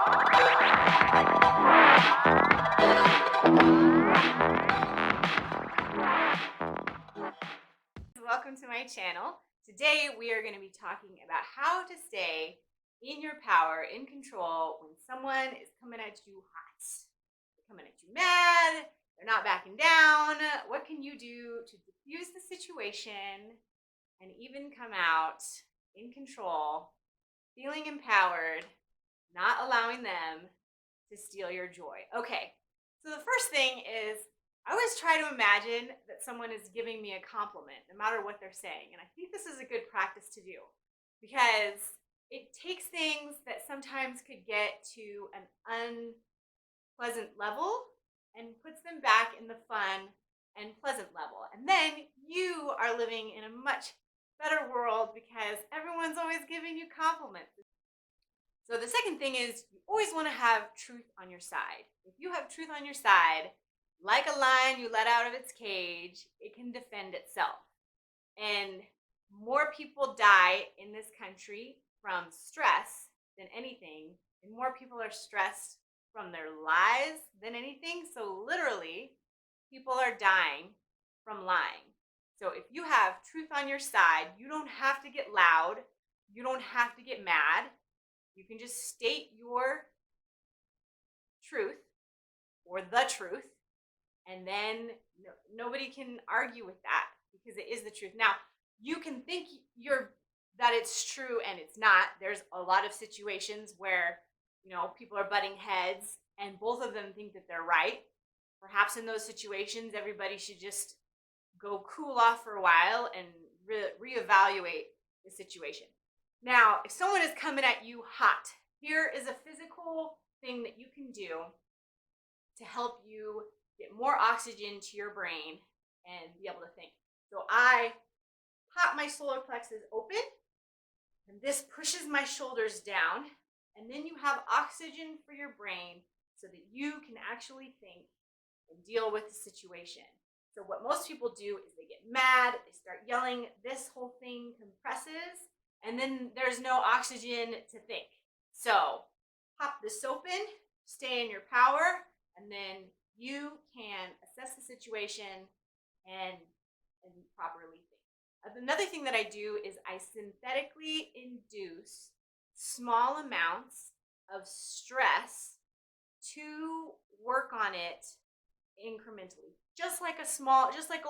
Welcome to my channel. Today we are going to be talking about how to stay in your power, in control when someone is coming at you hot. They're coming at you mad, they're not backing down. What can you do to diffuse the situation and even come out in control, feeling empowered, not allowing them to steal your joy? Okay, so the first thing is I always try to imagine that someone is giving me a compliment, no matter what they're saying. And I think this is a good practice to do because it takes things that sometimes could get to an unpleasant level and puts them back in the fun and pleasant level. And then you are living in a much better world because everyone's always giving you compliments. So the second thing is you always want to have truth on your side. If you have truth on your side, like a lion you let out of its cage, it can defend itself. And more people die in this country from stress than anything, and more people are stressed from their lies than anything. So literally, people are dying from lying. So if you have truth on your side, you don't have to get loud, you don't have to get mad. You can just state your truth or the truth, and then nobody can argue with that because it is the truth. Now, you can think that it's true and it's not. There's a lot of situations where people are butting heads and both of them think that they're right. Perhaps in those situations, everybody should just go cool off for a while and reevaluate the situation. Now, if someone is coming at you hot, here is a physical thing that you can do to help you get more oxygen to your brain and be able to think. So I pop my solar plexus open, and this pushes my shoulders down, and then you have oxygen for your brain so that you can actually think and deal with the situation. So what most people do is they get mad, they start yelling, this whole thing compresses, and then there's no oxygen to think. So pop this open, stay in your power, and then you can assess the situation and properly think. Another thing that I do is I synthetically induce small amounts of stress to work on it incrementally, just like a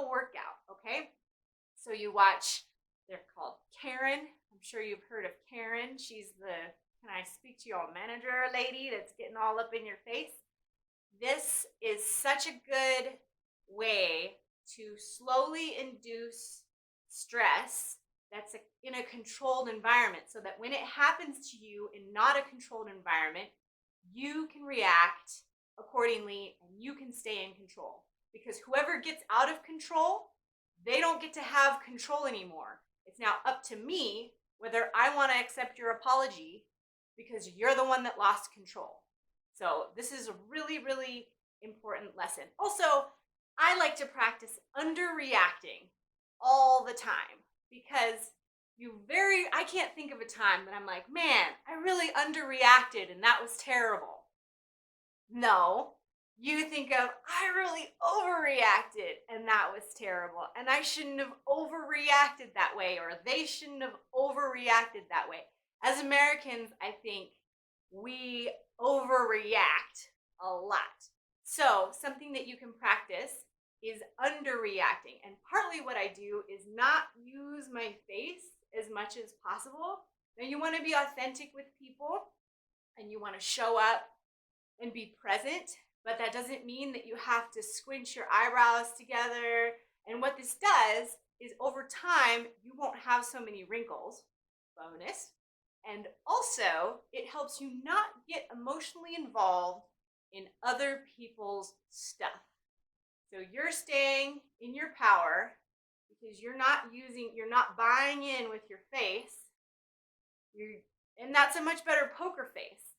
workout. Okay, so you watch, they're called Karen. I'm sure you've heard of Karen. She's the can I speak to your manager lady that's getting all up in your face. This is such a good way to slowly induce stress that's in a controlled environment so that when it happens to you in not a controlled environment, you can react accordingly and you can stay in control. Because whoever gets out of control, they don't get to have control anymore. It's now up to me whether I want to accept your apology because you're the one that lost control. So this is a really, really important lesson. Also, I like to practice underreacting all the time because I can't think of a time that I'm like, man, I really underreacted and that was terrible. No, you think of, I really overreacted and that was terrible and I shouldn't have overreacted that way, or they shouldn't have overreacted that way. As Americans, I think we overreact a lot. So something that you can practice is underreacting. And partly what I do is not use my face as much as possible. Now, you want to be authentic with people and you want to show up and be present, but that doesn't mean that you have to squinch your eyebrows together. And what this does is over time, you won't have so many wrinkles. Bonus. And also, it helps you not get emotionally involved in other people's stuff. So you're staying in your power because you're not buying in with your face. And that's a much better poker face,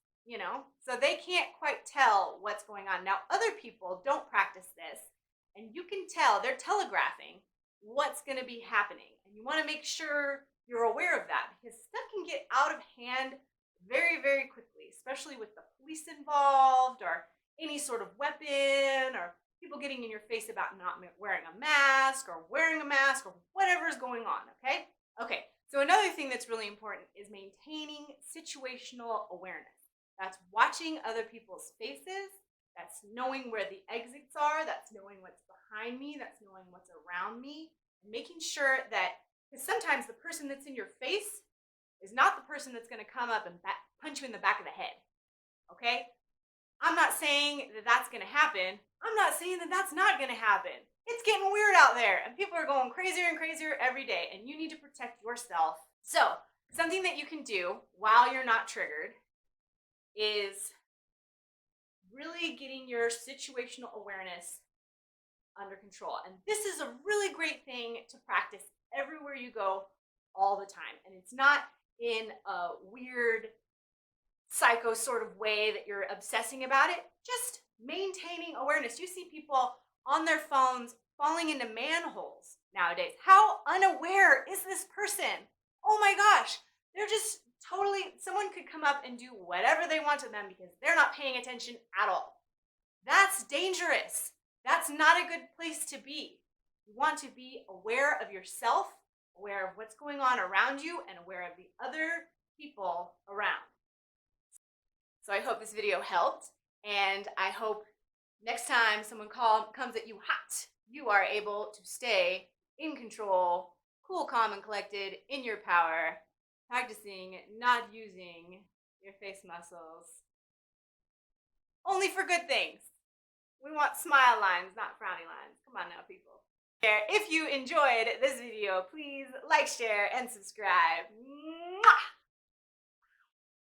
So they can't quite tell what's going on. Now, other people don't practice this, and you can tell they're telegraphing what's going to be happening. And you want to make sure you're aware of that because stuff can get out of hand very, very quickly, especially with the police police involved or any sort of weapon or people getting in your face about not wearing a mask or wearing a mask or whatever is going on, okay? Okay, so another thing that's really important is maintaining situational awareness. That's watching other people's faces, that's knowing where the exits are, that's knowing what's behind me, that's knowing what's around me, and making sure that, because sometimes the person that's in your face is not the person that's going to come up and punch you in the back of the head, okay? I'm not saying that that's going to happen. I'm not saying that that's not going to happen. It's getting weird out there and people are going crazier and crazier every day and you need to protect yourself. So, something that you can do while you're not triggered is really getting your situational awareness under control. And this is a really great thing to practice everywhere you go all the time. And it's not in a weird psycho sort of way that you're obsessing about it, just maintaining awareness. You see people on their phones falling into manholes nowadays. How unaware is this person? Oh my gosh, they're just totally, someone could come up and do whatever they want to them because they're not paying attention at all. That's dangerous. That's not a good place to be. You want to be aware of yourself, aware of what's going on around you, and aware of the other people around. So I hope this video helped, and I hope next time someone comes at you hot, you are able to stay in control, cool, calm, and collected, in your power, practicing not using your face muscles. Only for good things. We want smile lines, not frowny lines. Come on now, people. If you enjoyed this video, please like, share, and subscribe. Mwah!